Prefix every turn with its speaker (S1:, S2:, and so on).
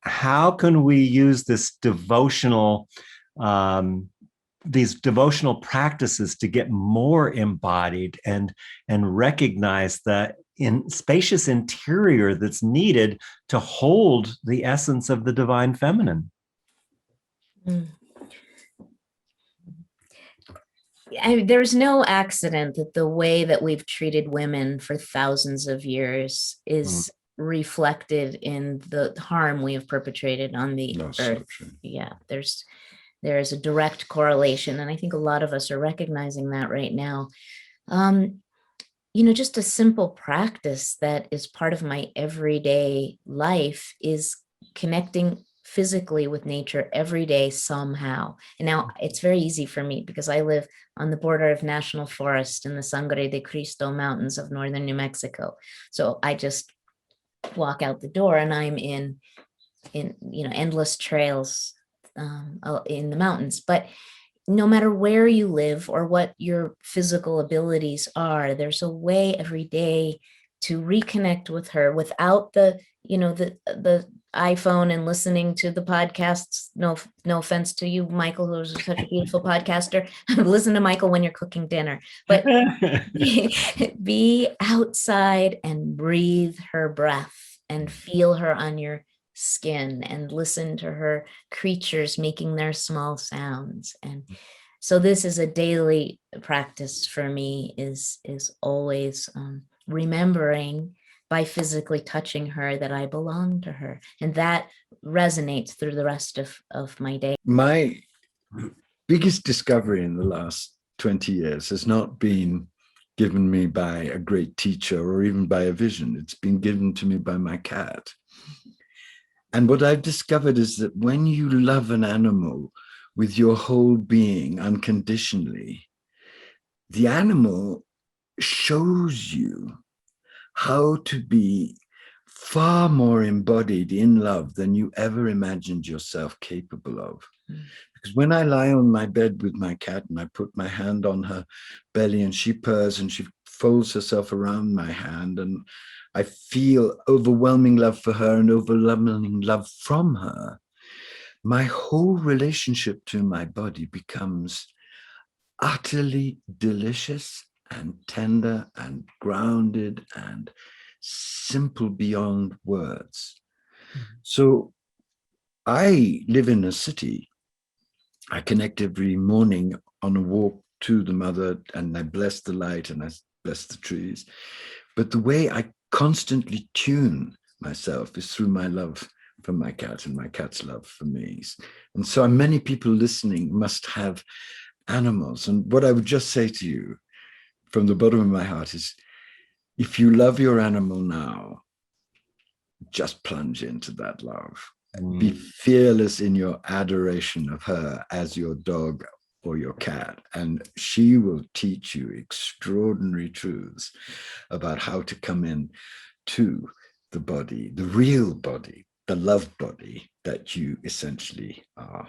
S1: how can we use this these devotional practices to get more embodied and recognize the in spacious interior that's needed to hold the essence of the divine feminine?
S2: Mm. There's no accident that the way that we've treated women for thousands of years is reflected in the harm we have perpetrated on the earth. So yeah, there is a direct correlation, and I think a lot of us are recognizing that right now. Just a simple practice that is part of my everyday life is connecting physically with nature every day somehow. And now it's very easy for me because I live on the border of national forest in the Sangre de Cristo Mountains of northern New Mexico. So I just walk out the door and I'm in endless trails in the mountains. But no matter where you live or what your physical abilities are, there's a way every day to reconnect with her without the iPhone and listening to the podcasts. No offense to you, Michael, who's such a beautiful podcaster. Listen to Michael when you're cooking dinner, but be outside and breathe her breath and feel her on your skin and listen to her creatures making their small sounds. And so this is a daily practice for me, is always remembering by physically touching her that I belong to her. And that resonates through the rest of my day.
S3: My biggest discovery in the last 20 years has not been given me by a great teacher or even by a vision. It's been given to me by my cat. And what I've discovered is that when you love an animal with your whole being unconditionally, the animal shows you how to be far more embodied in love than you ever imagined yourself capable of. Because when I lie on my bed with my cat and I put my hand on her belly and she purrs and she folds herself around my hand, and I feel overwhelming love for her and overwhelming love from her, my whole relationship to my body becomes utterly delicious and tender and grounded and simple beyond words. So I live in a city. I connect every morning on a walk to the mother, and I bless the light and I bless the trees. But the way I constantly tune myself is through my love for my cat and my cat's love for me. And so many people listening must have animals. And what I would just say to you from the bottom of my heart is, if you love your animal now, just plunge into that love. Be fearless in your adoration of her as your dog or your cat, and she will teach you extraordinary truths about how to come in to the body, the real body, the love body that you essentially are.